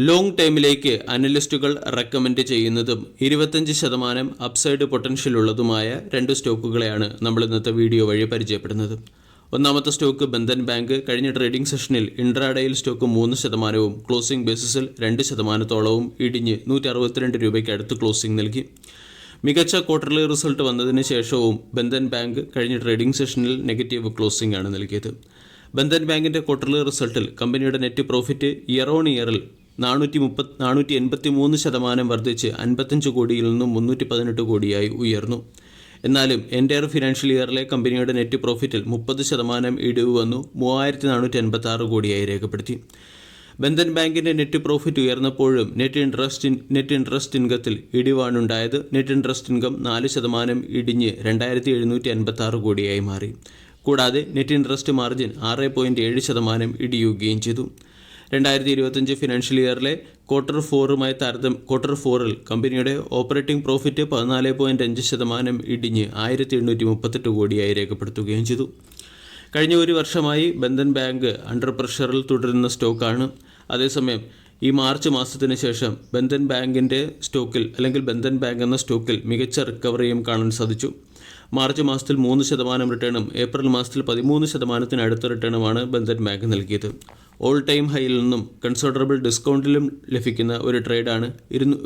Long ടൈമിലേക്ക് അനലിസ്റ്റുകൾ recommend ചെയ്യുന്നതും 25% upside potential ഉള്ളതുമായ രണ്ട് സ്റ്റോക്കുകളെയാണ് നമ്മൾ ഇന്നത്തെ വീഡിയോ വഴി പരിചയപ്പെടുന്നത്. ഒന്നാമത്തെ സ്റ്റോക്ക് ബന്ധൻ ബാങ്ക്. കഴിഞ്ഞ ട്രേഡിംഗ് സെഷനിൽ ഇൻട്രാഡേയിൽ സ്റ്റോക്ക് 3%, ക്ലോസിംഗ് ബേസിസിൽ 2%-ഓളവും ഇടിഞ്ഞ് 162 രൂപയ്ക്ക് അടുത്ത് ക്ലോസിംഗ് നൽകി. മികച്ച ക്വാർട്ടർലി റിസൾട്ട് വന്നതിന് ശേഷവും ബന്ധൻ ബാങ്ക് കഴിഞ്ഞ ട്രേഡിംഗ് സെഷനിൽ നെഗറ്റീവ് ക്ലോസിംഗ് ആണ് നൽകിയത്. ബന്ധൻ ബാങ്കിൻ്റെ ക്വാർട്ടർലി റിസൾട്ടിൽ കമ്പനിയുടെ നെറ്റ് പ്രോഫിറ്റ് ഇയർ ഓൺ ഇയറിൽ 483% വർദ്ധിച്ച് 55 കോടിയിൽ നിന്നും 318 കോടിയായി ഉയർന്നു. എന്നാലും എൻ്റയർ ഫിനാൻഷ്യൽ ഇയറിലെ കമ്പനിയുടെ നെറ്റ് പ്രോഫിറ്റിൽ 30% ഇടിവ് വന്നു 3486 കോടിയായി രേഖപ്പെടുത്തി. ബന്ധൻ ബാങ്കിൻ്റെ നെറ്റ് പ്രോഫിറ്റ് ഉയർന്നപ്പോഴും നെറ്റ് ഇൻട്രസ്റ്റ് ഇൻകത്തിൽ ഇടിവാണുണ്ടായത്. നെറ്റ് ഇൻട്രസ്റ്റ് ഇൻകം 4% ഇടിഞ്ഞ് 2756 കോടിയായി മാറി. കൂടാതെ നെറ്റ് ഇൻട്രസ്റ്റ് മാർജിൻ 6.7% ഇടിയുകയും ചെയ്തു. 2025 ഫിനാൻഷ്യൽ ഇയറിലെ ക്വാർട്ടർ ഫോറിൽ കമ്പനിയുടെ ഓപ്പറേറ്റിംഗ് പ്രോഫിറ്റ് 14.5% ഇടിഞ്ഞ് 1838 കോടിയായി രേഖപ്പെടുത്തുകയും ചെയ്തു. കഴിഞ്ഞ ഒരു വർഷമായി ബന്ധൻ ബാങ്ക് അണ്ടർ പ്രഷറിൽ തുടരുന്ന സ്റ്റോക്കാണ്. അതേസമയം ഈ മാർച്ച് മാസത്തിന് ശേഷം ബന്ധൻ ബാങ്കിൻ്റെ സ്റ്റോക്കിൽ അല്ലെങ്കിൽ ബന്ധൻ ബാങ്ക് എന്ന സ്റ്റോക്കിൽ മികച്ച റിക്കവറിയും കാണാൻ സാധിച്ചു. മാർച്ച് മാസത്തിൽ 3% റിട്ടേണും ഏപ്രിൽ മാസത്തിൽ 13%-അടുത്ത റിട്ടേണുമാണ് ബന്ധൻ ബാങ്ക് നൽകിയത്. ഓൾ ടൈം ഹൈയിൽ നിന്നും കൺസിഡറബിൾ ഡിസ്കൗണ്ടിലും ലഭിക്കുന്ന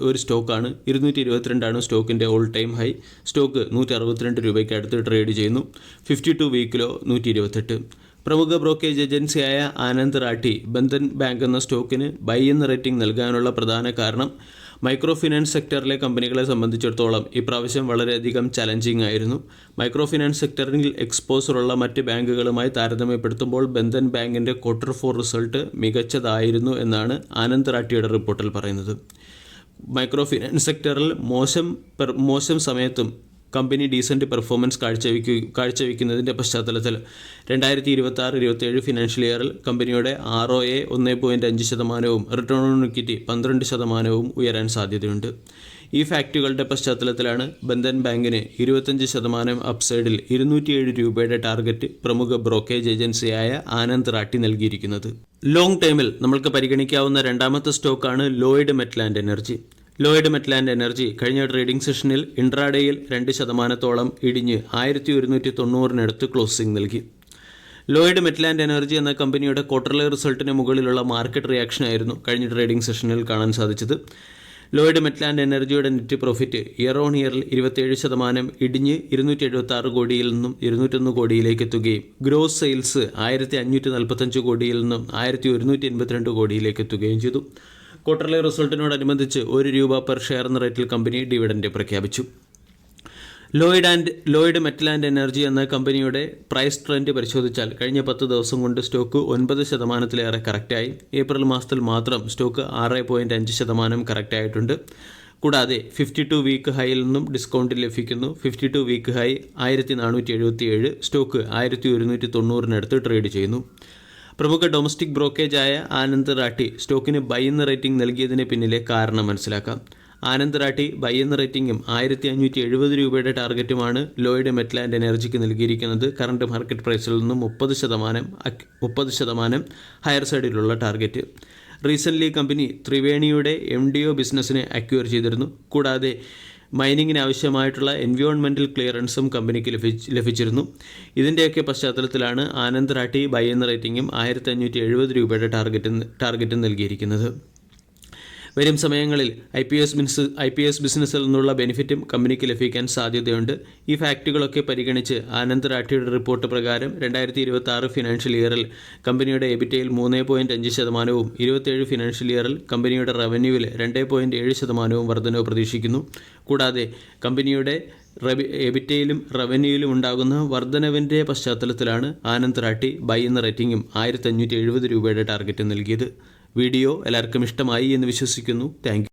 ഒരു സ്റ്റോക്കാണ്. 222 സ്റ്റോക്കിൻ്റെ ഓൾ ടൈം ഹൈ. സ്റ്റോക്ക് 162 രൂപയ്ക്ക് അടുത്ത് ട്രേഡ് ചെയ്യുന്നു. 52 വീക്കിലോ 128. പ്രമുഖ ബ്രോക്കേജ് ഏജൻസിയായ ആനന്ദ് റാട്ടി ബന്ധൻ ബാങ്ക് എന്ന സ്റ്റോക്കിന് ബൈ എന്ന റേറ്റിംഗ് നൽകാനുള്ള പ്രധാന കാരണം മൈക്രോ ഫിനാൻസ് സെക്ടറിലെ കമ്പനികളെ സംബന്ധിച്ചിടത്തോളം ഇപ്രാവശ്യം വളരെയധികം ചലഞ്ചിങ് ആയിരുന്നു. മൈക്രോ ഫിനാൻസ് സെക്ടറിൽ എക്സ്പോസറുള്ള മറ്റ് ബാങ്കുകളുമായി താരതമ്യപ്പെടുത്തുമ്പോൾ ബന്ധൻ ബാങ്കിൻ്റെ ക്വാർട്ടർ 4 റിസൾട്ട് മികച്ചതായിരുന്നു എന്നാണ് ആനന്ദ് റാട്ടിയുടെ റിപ്പോർട്ടിൽ പറയുന്നത്. മൈക്രോ ഫിനാൻസ് സെക്ടറിൽ മോശം സമയത്തും കമ്പനി ഡീസൻറ്റ് പെർഫോമൻസ് കാഴ്ചവെക്കുന്നതിൻ്റെ പശ്ചാത്തലത്തിൽ 2026-27 ഫിനാൻഷ്യൽ ഇയറിൽ കമ്പനിയുടെ ROA 1.5%-ഉം റിട്ടേൺ ഓൺ ഇക്വിറ്റി 12%-ഉം ഉയരാൻ സാധ്യതയുണ്ട്. ഈ ഫാക്റ്റുകളുടെ പശ്ചാത്തലത്തിലാണ് ബന്ധൻ ബാങ്കിന് 25% അപ്സൈഡിൽ 207 രൂപയുടെ ടാർഗറ്റ് പ്രമുഖ ബ്രോക്കേജ് ഏജൻസിയായ ആനന്ദ് റാട്ടി നൽകിയിരിക്കുന്നത്. ലോങ് ടൈമിൽ നമ്മൾക്ക് പരിഗണിക്കാവുന്ന രണ്ടാമത്തെ സ്റ്റോക്കാണ് ലോയിഡ് മെറ്റ്ലാൻഡ് എനർജി. ലോയിഡ് മെറ്റ്ലാൻഡ് എനർജി കഴിഞ്ഞ ട്രേഡിംഗ് സെഷനിൽ ഇൻട്രാഡേയിൽ 2%-ഓളം ഇടിഞ്ഞ് 1190-അടുത്ത് ക്ലോസിംഗ് നൽകി. ലോയിഡ് മെറ്റ്ലാൻഡ് എനർജി എന്ന കമ്പനിയുടെ ക്വാർട്ടർലി റിസൾട്ടിന് മുകളിലുള്ള മാർക്കറ്റ് റിയാക്ഷനായിരുന്നു കഴിഞ്ഞ ട്രേഡിംഗ് സെഷനിൽ കാണാൻ സാധിച്ചത്. ലോയിഡ് മെറ്റ്ലാൻഡ് എനർജിയുടെ നെറ്റ് പ്രോഫിറ്റ് ഇയർ ഓൺ ഇയറിൽ 27% ഇടിഞ്ഞ് 276 കോടിയിൽ നിന്നും 201 കോടിയിലേക്ക് എത്തുകയും ഗ്രോസ് സെയിൽസ് 1545 കോടിയിൽ നിന്നും 1182 കോടിയിലേക്ക് എത്തുകയും ചെയ്തു. ക്വാർട്ടർലി റിസൾട്ടിനോടനുബന്ധിച്ച് 1 രൂപ പെർ ഷെയർ എന്ന റേറ്റിൽ കമ്പനി ഡിവിഡൻഡ് പ്രഖ്യാപിച്ചു. ലോയിഡ് മെറ്റ്ലാൻഡ് എനർജി എന്ന കമ്പനിയുടെ പ്രൈസ് ട്രെൻഡ് പരിശോധിച്ചാൽ കഴിഞ്ഞ 10 ദിവസം കൊണ്ട് സ്റ്റോക്ക് 9%-ലേറെ കറക്റ്റായി. ഏപ്രിൽ മാസത്തിൽ മാത്രം സ്റ്റോക്ക് 6.5% കറക്റ്റായിട്ടുണ്ട്. കൂടാതെ 52 വീക്ക് ഹൈയിൽ നിന്നും ഡിസ്കൗണ്ടിൽ ലഭിക്കുന്നു. 52 വീക്ക് ഹൈ 1477, സ്റ്റോക്ക് 1190-അടുത്ത് ട്രേഡ് ചെയ്യുന്നു. പ്രമുഖ ഡൊമസ്റ്റിക് ബ്രോക്കേജായ ആനന്ദ് റാട്ടി സ്റ്റോക്കിന് ബൈ എന്ന റേറ്റിംഗ് നൽകിയതിന് പിന്നിലെ കാരണം മനസ്സിലാക്കാം. ആനന്ദ് റാട്ടി ബൈ എന്ന റേറ്റിംഗും 1570 രൂപയുടെ ടാർഗറ്റുമാണ് ലോയിഡ് മെറ്റ്ലാൻഡ് എനർജിക്ക് നൽകിയിരിക്കുന്നത്. കറണ്ട് മാർക്കറ്റ് പ്രൈസിൽ നിന്നും 30% ഹയർ സൈഡിലുള്ള ടാർഗറ്റ്. റീസെൻ്റ്ലി കമ്പനി ത്രിവേണിയുടെ MDO ബിസിനസ്സിനെ അക്വയർ ചെയ്തിരുന്നു. കൂടാതെ മൈനിങ്ങിന് ആവശ്യമായിട്ടുള്ള എൻവയോൺമെൻറ്റൽ ക്ലിയറൻസും കമ്പനിക്ക് ലഭിച്ചിരുന്നു. ഇതിൻ്റെയൊക്കെ പശ്ചാത്തലത്തിലാണ് ആനന്ദ് റാട്ടി ബൈ എന്ന റേറ്റിംഗും 1570 രൂപയുടെ ടാർഗറ്റും നൽകിയിരിക്കുന്നത്. വരും സമയങ്ങളിൽ IPS ബിസിനസ്സിൽ നിന്നുള്ള ബെനിഫിറ്റും കമ്പനിക്ക് ലഭിക്കാൻ സാധ്യതയുണ്ട്. ഈ ഫാക്റ്റുകളൊക്കെ പരിഗണിച്ച് ആനന്ദ് റാട്ടിയുടെ റിപ്പോർട്ട് പ്രകാരം 2026 ഫിനാൻഷ്യൽ ഇയറിൽ കമ്പനിയുടെ എബിറ്റയിൽ 3.5%-ഉം 27 ഫിനാൻഷ്യൽ ഇയറിൽ കമ്പനിയുടെ റവന്യൂവിൽ 2.7%-ഉം വർധനവ് പ്രതീക്ഷിക്കുന്നു. കൂടാതെ കമ്പനിയുടെ എബിറ്റയിലും റവന്യൂയിലും ഉണ്ടാകുന്ന വർധനവിൻ്റെ പശ്ചാത്തലത്തിലാണ് ആനന്ദ് റാട്ടി ബൈ എന്ന റേറ്റിംഗും 1570 രൂപയുടെ ടാർഗറ്റ് നൽകിയത്. വീഡിയോ എല്ലാവർക്കും ഇഷ്ടമായി എന്ന് വിശ്വസിക്കുന്നു. Thank you.